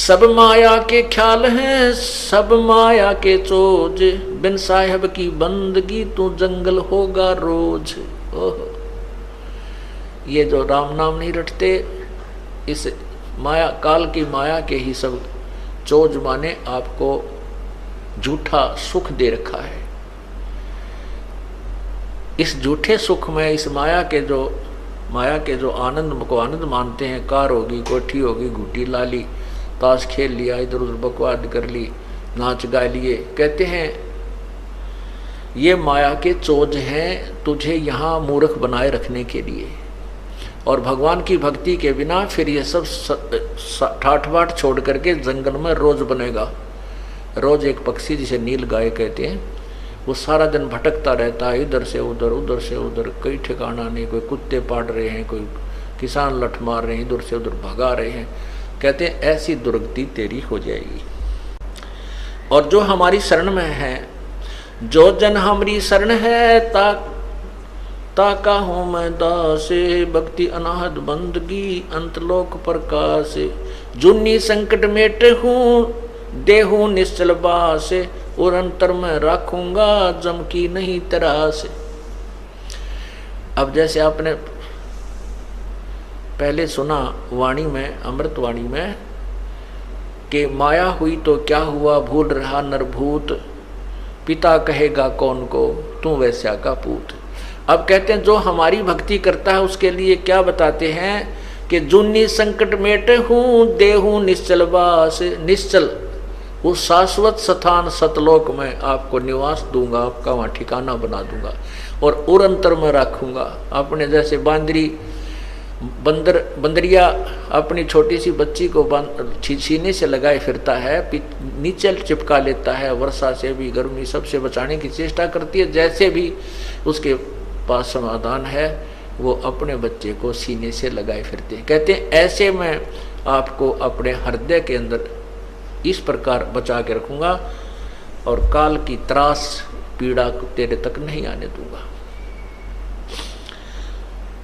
सब माया के ख्याल हैं, सब माया के चोज, बिन साहेब की बंदगी तू जंगल होगा रोज। ओह, ये जो राम नाम नहीं रटते, इस माया काल की माया के ही सब चोज माने आपको झूठा सुख दे रखा है। इस झूठे सुख में, इस माया के जो आनंद को आनंद मानते हैं, कार होगी, कोठी होगी, घूटी ला ली, ताश खेल लिया, इधर उधर बकवाद कर ली, नाच गा लिए, कहते हैं ये माया के चोज हैं तुझे यहाँ मूर्ख बनाए रखने के लिए। और भगवान की भक्ति के बिना फिर ये सब ठाठ बाट छोड़ करके जंगल में रोज बनेगा। रोज एक पक्षी जिसे नील गाय कहते हैं, वो सारा दिन भटकता रहता है, इधर से उधर, उधर से उधर, कोई ठिकाना नहीं। कोई कुत्ते पाड़ रहे हैं, कोई किसान लठ मार रहे हैं, इधर से उधर भगा रहे हैं। कहते हैं ऐसी दुर्गति तेरी हो जाएगी। और जो हमारी शरण में है, जो जन हमारी शरण है, ताका हूँ मैं दासे, भक्ति अनाहत बंदगी अंतलोक प्रकाश। जुन्नी संकट मेटे हूँ, देहू निश्चल बासे, और अंतर में रखूंगा जम की नहीं तरास। अब जैसे आपने पहले सुना वाणी में, अमृत वाणी में, कि माया हुई तो क्या हुआ, भूल रहा नरभूत, पिता कहेगा कौन को, तू वैश्या का पूत। अब कहते हैं जो हमारी भक्ति करता है उसके लिए क्या बताते हैं कि जुन्नी संकट मेटे हूँ, देहू निश्चल बास। निश्चल उस शाश्वत स्थान सतलोक में आपको निवास दूंगा, आपका वहाँ ठिकाना बना दूंगा, और उरंतर में रखूंगा। अपने जैसे बंदरिया अपनी छोटी सी बच्ची को सीने से लगाए फिरता है, नीचे चिपका लेता है, वर्षा से भी, गर्मी सबसे बचाने की चेष्टा करती है। जैसे भी उसके पास समाधान है, वो अपने बच्चे को सीने से लगाए फिरते हैं। कहते हैं ऐसे मैं आपको अपने हृदय के अंदर इस प्रकार बचा के रखूंगा, और काल की त्रास पीड़ा को तेरे तक नहीं आने दूंगा।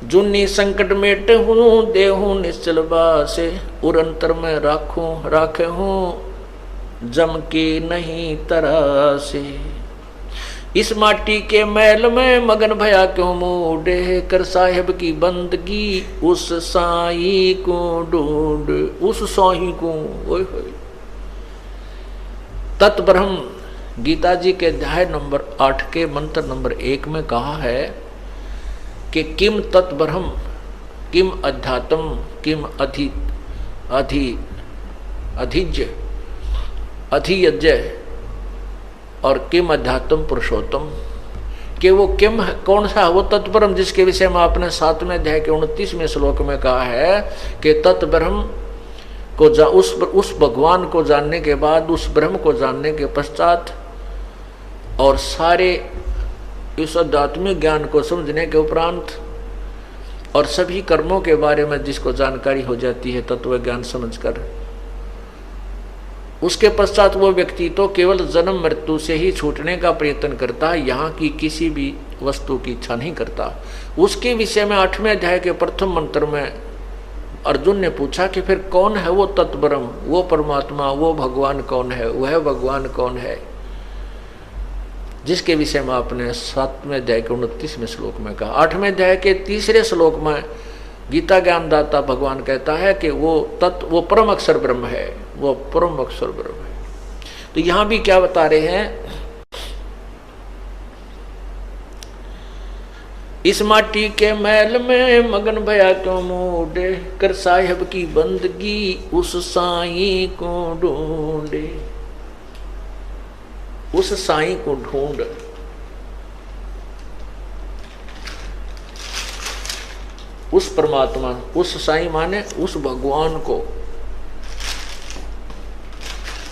जुन्नी संकट मेट हूँ, देहू निश्चल बासे, उरंतर में राखे हूँ जम के नहीं तरासे। इस माटी के मैल में मगन भया क्यों मूडे, कर साहेब की बंदगी उस साई को ढूंढ, उस साई को। ओए होए, तत्ब्रह्म गीता जी के अध्याय नंबर 8 के मंत्र नंबर 1 में कहा है कि किम तत्ब्रह्म, किम अध्यात्म, किम अधियज्ञ और किम अध्यात्म पुरुषोत्तम। कि वो किम कौन सा, वो तत्ब्रह्म जिसके विषय में आपने 7वें अध्याय के 29वें श्लोक में कहा है कि तत्ब्रह्म को उस भगवान को जानने के बाद, उस ब्रह्म को जानने के पश्चात, और सारे इस आध्यात्मिक ज्ञान को समझने के उपरांत, और सभी कर्मों के बारे में जिसको जानकारी हो जाती है तत्व ज्ञान समझकर, उसके पश्चात वो व्यक्ति तो केवल जन्म मृत्यु से ही छूटने का प्रयत्न करता है, यहाँ की किसी भी वस्तु की इच्छा नहीं करता। उसके विषय में 8वें अध्याय के प्रथम मंत्र में अर्जुन ने पूछा कि फिर कौन है वो तत्ब्रह्म, वो परमात्मा, वो भगवान कौन है, वह भगवान कौन है, जिसके विषय में आपने 7वें अध्याय के 29वें श्लोक में कहा। 8वें अध्याय के 3रे श्लोक में गीता ज्ञानदाता भगवान कहता है कि वो परम अक्षर ब्रह्म है, वो परम अक्षर ब्रह्म है। तो यहां भी क्या बता रहे हैं, इस माटी के मैल में मगन भया क्यों मूडे, कर साहिब की बंदगी उस साई को ढूंढे। उस साई को ढूंढ, उस परमात्मा, उस साई माने उस भगवान को,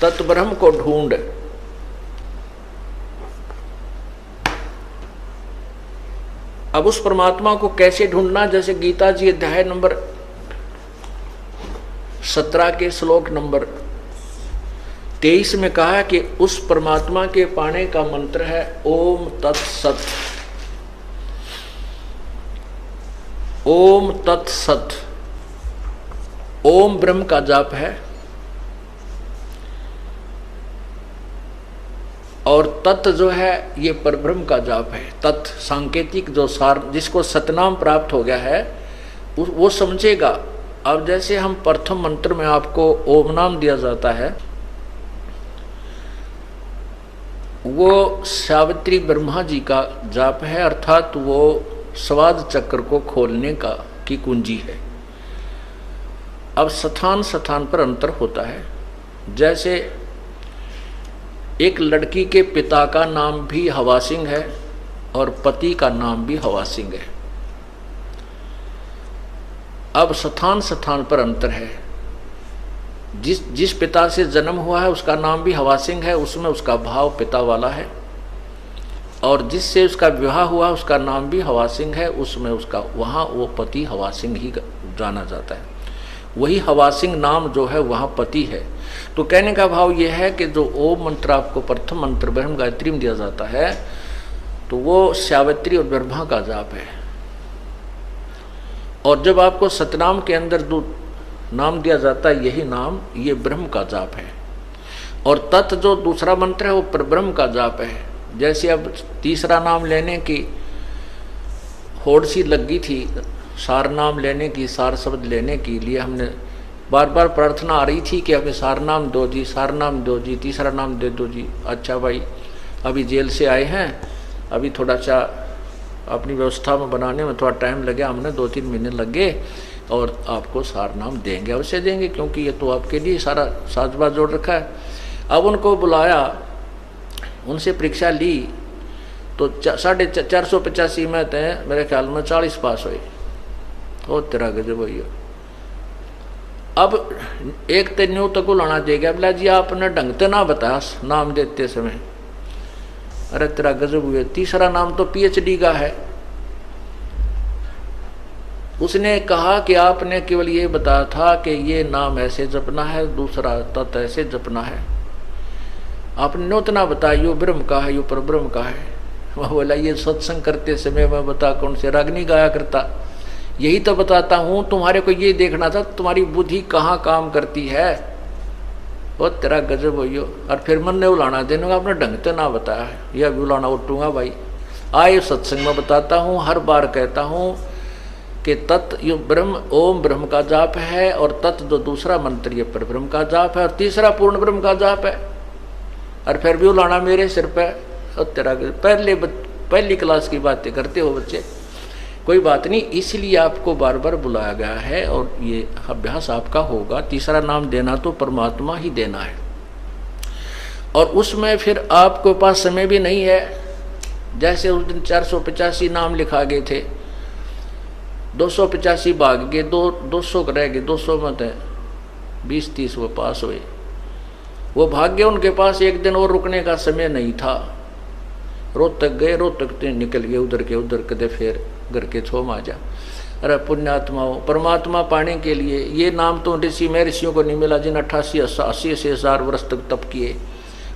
तत्ब्रह्म को ढूंढ। अब उस परमात्मा को कैसे ढूंढना, जैसे गीता जी अध्याय नंबर 17 के श्लोक नंबर 23 में कहा है कि उस परमात्मा के पाने का मंत्र है ओम तत्सत। ओम तत्सत, ओम ब्रह्म का जाप है, और तत् जो है ये परब्रह्म का जाप है। तत् सांकेतिक जो सार, जिसको सतनाम प्राप्त हो गया है वो समझेगा। अब जैसे हम प्रथम मंत्र में आपको ओम नाम दिया जाता है, वो सावित्री ब्रह्मा जी का जाप है, अर्थात वो स्वाद चक्र को खोलने का की कुंजी है। अब स्थान स्थान पर अंतर होता है। जैसे एक लड़की के पिता का नाम भी हवा सिंह है और पति का नाम भी हवा सिंह है। अब स्थान स्थान पर अंतर है। जिस पिता से जन्म हुआ है उसका नाम भी हवा सिंह है, उसमें उसका भाव पिता वाला है, और जिससे उसका विवाह हुआ उसका नाम भी हवा सिंह है, उसमें उसका वहाँ वो पति हवा सिंह ही जाना जाता है। वही हवा सिंह नाम जो है वहाँ पति है। तो कहने का भाव ये है कि जो ओम मंत्र आपको प्रथम मंत्र ब्रह्म गायत्री में दिया जाता है तो वो सावित्री और ब्रह्मा का जाप है। और जब आपको सतनाम के अंदर जो नाम दिया जाता है यही नाम ये ब्रह्म का जाप है। और तत् जो दूसरा मंत्र है वो परब्रह्म का जाप है। जैसे अब तीसरा नाम लेने की होड़ सी लगी थी, सार नाम लेने की, सार शब्द लेने के लिए हमने बार बार प्रार्थना आ रही थी कि हमें सार नाम दो जी, सार नाम दो जी, तीसरा नाम दे दो जी। अच्छा भाई, अभी जेल से आए हैं, अभी थोड़ा सा अपनी व्यवस्था में बनाने में थोड़ा टाइम लगे, हमने 2-3 महीने लगे और आपको सार नाम देंगे, अवश्य देंगे, क्योंकि ये तो आपके लिए सारा साजबाज जोड़ रखा है। अब उनको बुलाया, उनसे परीक्षा ली तो 485 में थे, मेरे ख्याल में 40 पास हुए। ओ तेरा गजब भैया। अब एक तेन्यू तक लाना देगा, बोला जी आपने ढंग से ना बताया नाम देते समय। अरे तेरा गजब हुए, तीसरा नाम तो PhD का है। उसने कहा कि आपने केवल ये बताया था कि ये नाम ऐसे जपना है, दूसरा तत् ऐसे जपना है, आपने नोतना बताया यो ब्रह्म का है, यो परब्रह्म का है। वह बोला ये सत्संग करते समय मैं बता कौन से रागनी गाया करता, यही तो बताता हूँ, तुम्हारे को ये देखना था तुम्हारी बुद्धि कहाँ काम करती है। वो तेरा गजब हो यो। और फिर मन ने उलाना देने का, आपने ढंग से ना बताया है, यह भी उलाना उठूंगा भाई। आए सत्संग में बताता हूँ, हर बार कहता हूँ कि तत् यो ब्रह्म ओम ब्रह्म का जाप है, और तत् जो दूसरा मंत्र ये पर ब्रह्म का जाप है, और तीसरा पूर्ण ब्रह्म का जाप है। और फिर भी उलाना मेरे सिर पे। और तेरा पहली क्लास की बातें करते हो बच्चे, कोई बात नहीं, इसलिए आपको बार बार बुलाया गया है और ये अभ्यास आपका होगा। तीसरा नाम देना तो परमात्मा ही देना है, और उसमें फिर आपके पास समय भी नहीं है। जैसे उस दिन 485 नाम लिखा गए थे, 285 भाग गए, 200 रह गए, 200 में थे 20-30 वो पास हुए। वो भाग्य उनके पास एक दिन और रुकने का समय नहीं था। रोहतक गए, रोहतक तो निकल गए उधर के उधर, कदे फिर घर के छो माजा। अरे पुण्यात्माओं, परमात्मा पाने के लिए ये नाम तो ऋषि में ऋषियों को नहीं मिला जिन 88-80 हजार वर्ष तक तप किए,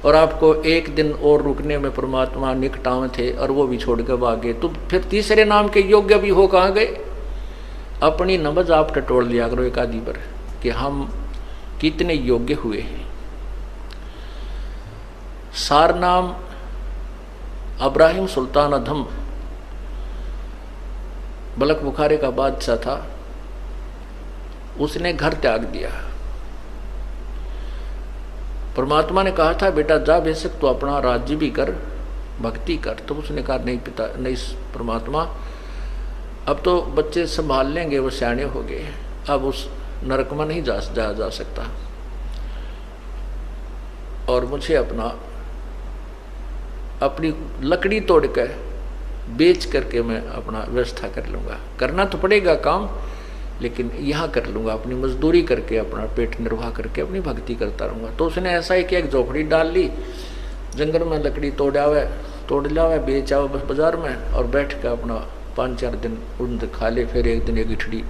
और आपको एक दिन और रुकने में परमात्मा निकटाव थे और वो भी छोड़ के भागे। तो फिर तीसरे नाम के योग्य भी हो कहाँ गए? अपनी नमज आप टटोल लिया करो एक आदि पर कि हम कितने योग्य हुए हैं। सार नाम इब्राहिम सुल्तान अधम बलक बुखारे का बादशाह था, उसने घर त्याग दिया। परमात्मा ने कहा था बेटा जा बेशक तो अपना राज्य भी कर, भक्ति कर। तो उसने कहा नहीं पिता, नहीं परमात्मा, अब तो बच्चे संभाल लेंगे, वो सियाने हो गए, अब उस नरक में नहीं जा सकता, और मुझे अपनी लकड़ी तोड़ कर बेच करके मैं अपना व्यवस्था कर लूँगा। करना तो पड़ेगा काम, लेकिन यहाँ कर लूँगा, अपनी मजदूरी करके अपना पेट निर्वाह करके अपनी भक्ति करता रहूँगा। तो उसने ऐसा ही कि एक झोपड़ी डाल ली, जंगल में लकड़ी तोड़ लावे बेच आओ बस बाजार में, और बैठ कर अपना 5-4 दिन उन खा ले, फिर एक दिन एक इठड़ी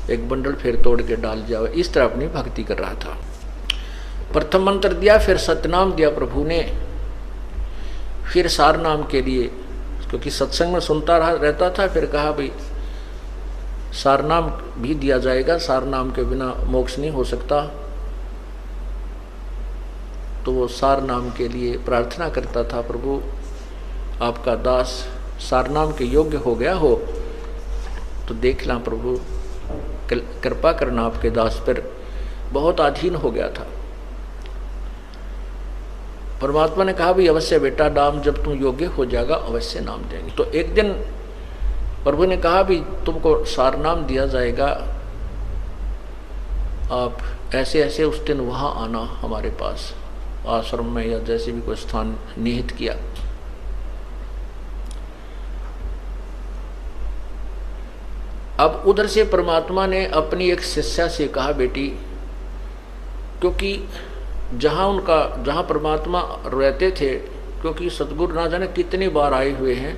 एक बंडल फिर तोड़ के डाल जाओ। इस तरह अपनी भक्ति कर रहा था। प्रथम मंत्र दिया, फिर सतनाम दिया प्रभु ने, फिर सार नाम के लिए, क्योंकि सत्संग में सुनता रहता था, फिर कहा भाई सार नाम भी दिया जाएगा, सार नाम के बिना मोक्ष नहीं हो सकता। तो वो सार नाम के लिए प्रार्थना करता था, प्रभु आपका दास सार नाम के योग्य हो गया हो तो देख ला प्रभु, कृपा करना आपके दास पर, बहुत अधीन हो गया था। परमात्मा ने कहा भी अवश्य बेटा, नाम जब तुम योग्य हो जाएगा अवश्य नाम देंगे। तो एक दिन प्रभु ने कहा भी तुमको सार नाम दिया जाएगा, आप ऐसे ऐसे उस दिन वहाँ आना हमारे पास आश्रम में या जैसे भी कोई स्थान निहित किया। अब उधर से परमात्मा ने अपनी एक शिष्या से कहा बेटी, क्योंकि जहाँ परमात्मा रहते थे, क्योंकि सतगुरु ना जाने कितनी बार आए हुए हैं,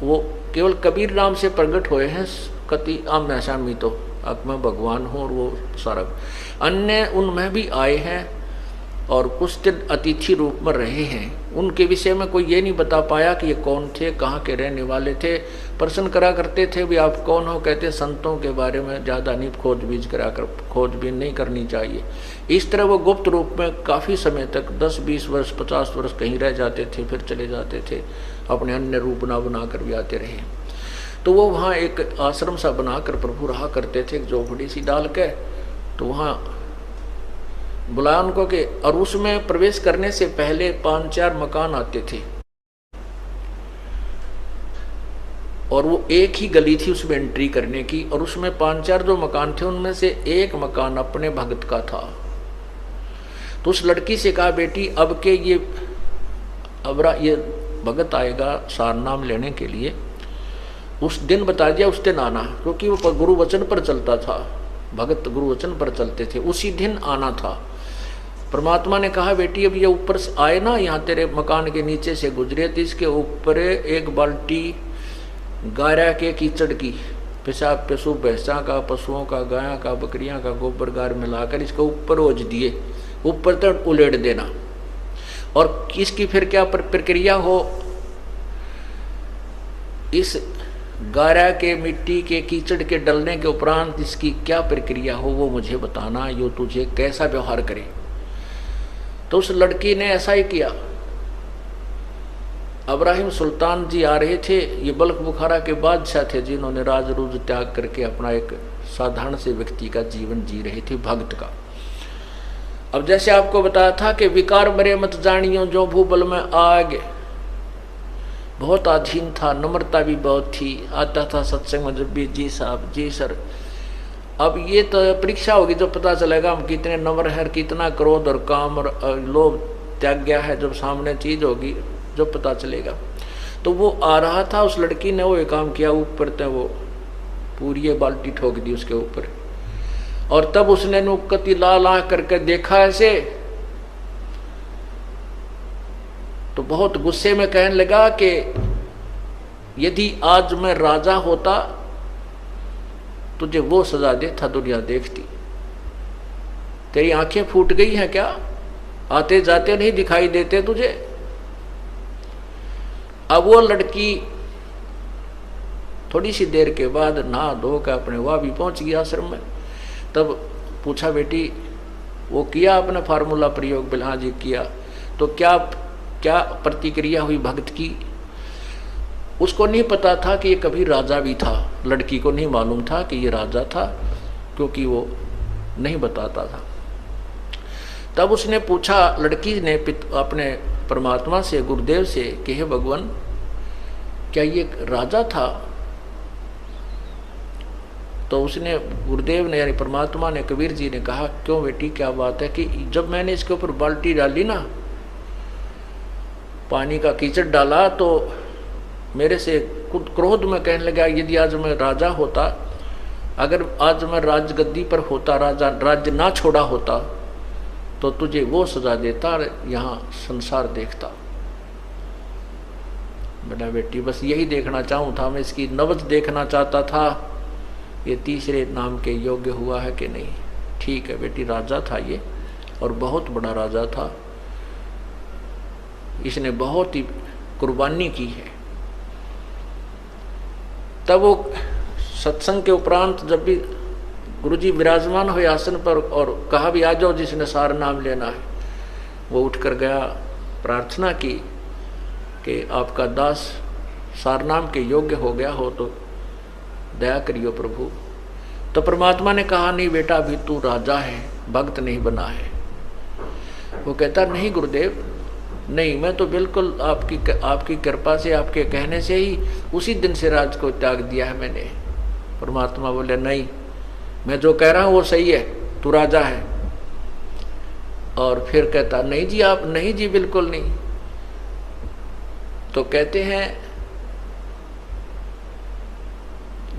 वो केवल कबीर नाम से प्रकट हुए हैं, कति आम्या सामी तो अब मैं भगवान हूँ और वो सारा अन्य उनमें भी आए हैं और कुछ दिन अतिथि रूप में रहे हैं। उनके विषय में कोई ये नहीं बता पाया कि ये कौन थे, कहाँ के रहने वाले थे। प्रश्न करा करते थे भी आप कौन हो, कहते संतों के बारे में ज़्यादा नहीं खोजबीन नहीं करनी चाहिए। इस तरह वो गुप्त रूप में काफ़ी समय तक 10-20 वर्ष 50 वर्ष कहीं रह जाते थे, फिर चले जाते थे, अपने अन्य रूप बना कर भी आते रहे। तो वो वहाँ एक आश्रम सा बनाकर प्रभु रहा करते थे, एक झोपड़ी सी डाल के। तो वहाँ बुलाया उनको के, और उसमें प्रवेश करने से पहले 5-4 मकान आते थे और वो एक ही गली थी उसमें एंट्री करने की, और उसमें 5-4 जो मकान थे उनमें से एक मकान अपने भगत का था। तो उस लड़की से कहा बेटी अब के ये भगत आएगा सार नाम लेने के लिए, उस दिन बता दिया उस दिन आना, क्योंकि वो गुरु वचन पर चलता था, भगत गुरु वचन पर चलते थे, उसी दिन आना था। परमात्मा ने कहा बेटी अब ये ऊपर से आए ना, यहाँ तेरे मकान के नीचे से गुजरे तो इसके ऊपर एक बाल्टी गारा के कीचड़ की, पेशाब पशु भैंसा का, पशुओं का, गाया का, बकरियां का गोबर गार मिलाकर इसके ऊपर ओझ दिए, ऊपर तक उलेट देना। और इसकी फिर क्या प्रक्रिया हो, इस गारा के मिट्टी के कीचड़ के डलने के उपरांत इसकी क्या प्रक्रिया हो वो मुझे बताना, यो तुझे कैसा व्यवहार करे। तो उस लड़की ने ऐसा ही किया। इब्राहिम सुल्तान जी आ रहे थे, ये बल्ख बुखारा के बादशाह थे जिन्होंने राज रूज त्याग करके अपना एक साधारण से व्यक्ति का जीवन जी रहे थे, भक्त का। अब जैसे आपको बताया था कि विकार मरे मत जानियो जो भूबल में आग, बहुत अधीन था, नम्रता भी बहुत थी, आता था सत्संग में जब भी जी साहब जी सर। अब ये तो परीक्षा होगी जो पता चलेगा हम कितने नम्र हैं, कितना क्रोध और काम और लोभ त्याग गया है, जब सामने चीज होगी जो पता चलेगा। तो वो आ रहा था, उस लड़की ने वो एक काम किया, ऊपर तक वो पूरी बाल्टी ठोक दी उसके ऊपर, और तब उसने नुक्कती लाल आंख करके देखा ऐसे, तो बहुत गुस्से में कहने लगा कि यदि आज मैं राजा होता तुझे वो सजा देता दुनिया देखती। तेरी आंखें फूट गई हैं क्या, आते जाते नहीं दिखाई देते तुझे। अब वो लड़की थोड़ी सी देर के बाद नहा धो कर अपने वहाँ भी पहुंच गई आश्रम में। तब पूछा बेटी वो किया आपने फार्मूला प्रयोग? बिल्हा जी किया। तो क्या प्रतिक्रिया हुई भक्त की? उसको नहीं पता था कि ये कभी राजा भी था, लड़की को नहीं मालूम था कि ये राजा था, क्योंकि वो नहीं बताता था। तब उसने पूछा, लड़की ने अपने परमात्मा से, गुरुदेव से, कि हे भगवान क्या ये राजा था? तो उसने, गुरुदेव ने यानी परमात्मा ने, कबीर जी ने कहा, क्यों बेटी क्या बात है? कि जब मैंने इसके ऊपर बाल्टी डाली ना, पानी का कीचड़ डाला, तो मेरे से खुद क्रोध में कहने लगा यदि आज मैं राजा होता, अगर आज मैं राजगद्दी पर होता, राज्य ना छोड़ा होता, तो तुझे वो सजा देता, यहाँ संसार देखता। बेटा बेटी बस यही देखना चाहूँ था मैं, इसकी नब्ज देखना चाहता था, ये तीसरे नाम के योग्य हुआ है कि नहीं। ठीक है बेटी, राजा था ये, और बहुत बड़ा राजा था, इसने बहुत ही कुर्बानी की है। तब वो सत्संग के उपरांत जब भी गुरुजी विराजमान हुए आसन पर और कहा भी आ जाओ जिसने सार नाम लेना है, वो उठकर गया, प्रार्थना की कि आपका दास सारनाम के योग्य हो गया हो तो दया करियो प्रभु। तो परमात्मा ने कहा, नहीं बेटा, अभी तू राजा है, भक्त नहीं बना है। वो कहता, नहीं गुरुदेव, नहीं, मैं तो बिल्कुल आपकी कृपा से, आपके कहने से ही उसी दिन से राज को त्याग दिया है मैंने। परमात्मा बोले, नहीं, मैं जो कह रहा हूँ वो सही है, तू राजा है। और फिर कहता, नहीं जी, आप नहीं जी, बिल्कुल नहीं। तो कहते हैं,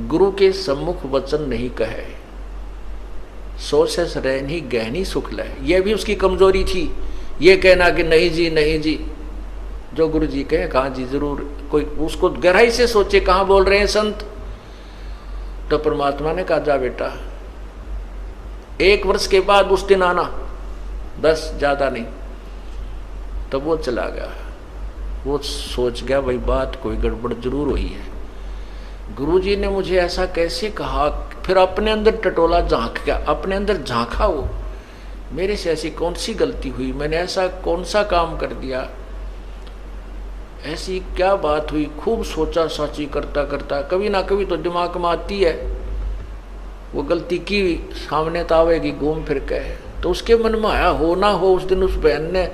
गुरु के सम्मुख वचन नहीं कहे, सो से रहनी गहनी सुख लय। यह भी उसकी कमजोरी थी, ये कहना कि नहीं जी, नहीं जी, जो गुरु जी कहे कहा जी जरूर, कोई उसको गहराई से सोचे कहाँ बोल रहे हैं संत। तो परमात्मा ने कहा, जा बेटा, 1 वर्ष के बाद उस दिन आना, बस, ज्यादा नहीं। तब वो चला गया। वो सोच गया, भाई बात कोई गड़बड़ जरूर हुई है, गुरुजी ने मुझे ऐसा कैसे कहा। फिर अपने अंदर टटोला, झांक गया, अपने अंदर झांका, वो मेरे से ऐसी कौन सी गलती हुई, मैंने ऐसा कौन सा काम कर दिया, ऐसी क्या बात हुई। खूब सोचा साची करता करता, कभी ना कभी तो दिमाग में आती है वो गलती की, सामने तो आवेगी घूम फिर के। तो उसके मन में आया, हो ना हो उस दिन उस बहन ने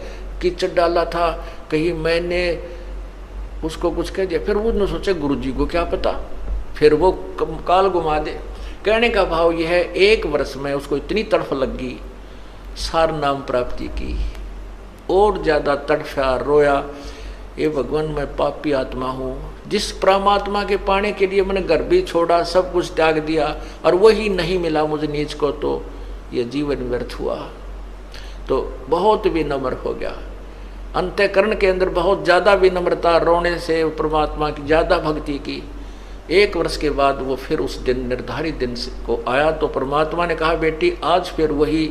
कीचड़ डाला था, कहीं मैंने उसको कुछ कह दिया। फिर उसने सोचा, गुरुजी को क्या पता, फिर वो काल घुमा दे। कहने का भाव यह है, 1 वर्ष में उसको इतनी तड़फ लगी, सार नाम प्राप्ति की, और ज्यादा तड़फा, रोया, ये भगवान मैं पापी आत्मा हूँ, जिस परमात्मा के पाने के लिए मैंने घर भी छोड़ा, सब कुछ त्याग दिया, और वही नहीं मिला मुझे नीच को, तो ये जीवन व्यर्थ हुआ। तो बहुत विनम्र हो गया, अंतःकरण के अंदर बहुत ज्यादा विनम्रता, रोने से परमात्मा की ज्यादा भक्ति की। 1 वर्ष के बाद वो फिर उस दिन, निर्धारित दिन को आया। तो परमात्मा ने कहा, बेटी आज फिर वही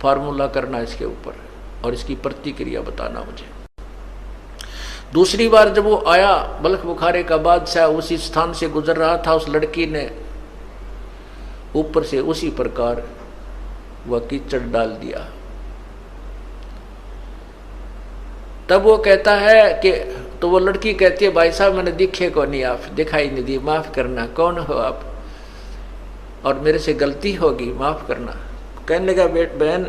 फार्मूला करना इसके ऊपर, और इसकी प्रतिक्रिया बताना मुझे। दूसरी बार जब वो आया, बल्ख बुखारे का बादशाह उसी स्थान से गुजर रहा था, उस लड़की ने ऊपर से उसी प्रकार वह कीचड़ डाल दिया। तब वो कहता है कि, तो वो लड़की कहती है, भाई साहब मैंने दिखे को नहीं, आप दिखाई नहीं दी, माफ करना, कौन हो आप, और मेरे से गलती होगी, माफ करना। कहने लगा, बहन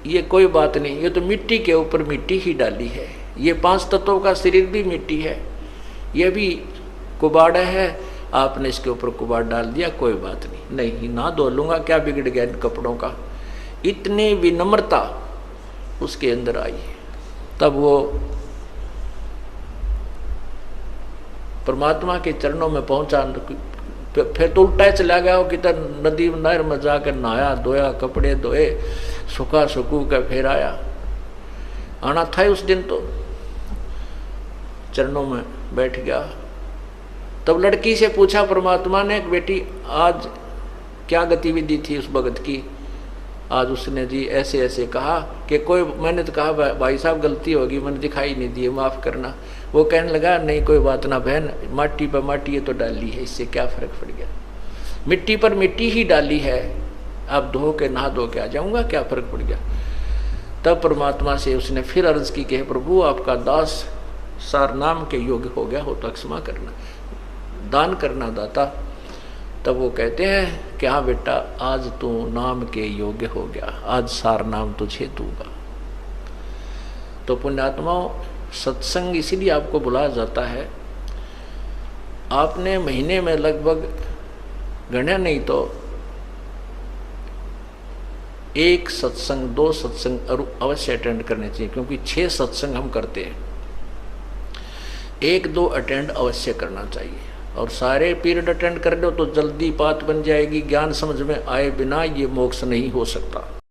ये कोई बात नहीं, ये तो मिट्टी के ऊपर मिट्टी ही डाली है, ये 5 तत्वों का शरीर भी मिट्टी है, ये भी कुबाड़ा है, आपने इसके ऊपर कुबाड़ डाल दिया, कोई बात नहीं, नहीं ना धो लूंगा, क्या बिगड़ गया इन कपड़ों का। इतनी विनम्रता उसके अंदर आई। तब वो परमात्मा के चरणों में पहुंचा। फिर तो उल्टा चला गया हो, किधर नदी नहर में जाकर नहाया धोया, कपड़े धोए, सुखा सुकू का फिर आया। आना था उस दिन, तो चरणों में बैठ गया। तब लड़की से पूछा परमात्मा ने, बेटी आज क्या गतिविधि थी उस भगत की। आज उसने जी ऐसे ऐसे कहा कि कोई, मैंने तो कहा भाई साहब गलती होगी, मैंने दिखाई नहीं दी, माफ़ करना। वो कहने लगा, नहीं कोई बात ना बहन, माटी पर माटी ये तो डाली है, इससे क्या फर्क पड़ गया, मिट्टी पर मिट्टी ही डाली है, अब धो के नहा धो के आ जाऊंगा, क्या फर्क पड़ गया। तब परमात्मा से उसने फिर अर्ज की कि प्रभु आपका दास सार नाम के योग्य हो गया हो तो क्षमा करना, दान करना दाता। तब वो कहते हैं कि हाँ बेटा, आज तू नाम के योग्य हो गया, आज सार नाम तुझे दूंगा। तो पुण्यात्माओं, सत्संग इसीलिए आपको बुलाया जाता है। आपने महीने में लगभग गणना नहीं तो 1 सत्संग 2 सत्संग अवश्य अटेंड करने चाहिए, क्योंकि 6 सत्संग हम करते हैं, 1-2 अटेंड अवश्य करना चाहिए। और सारे पीरियड अटेंड कर लो तो जल्दी बात बन जाएगी, ज्ञान समझ में आए बिना ये मोक्ष नहीं हो सकता।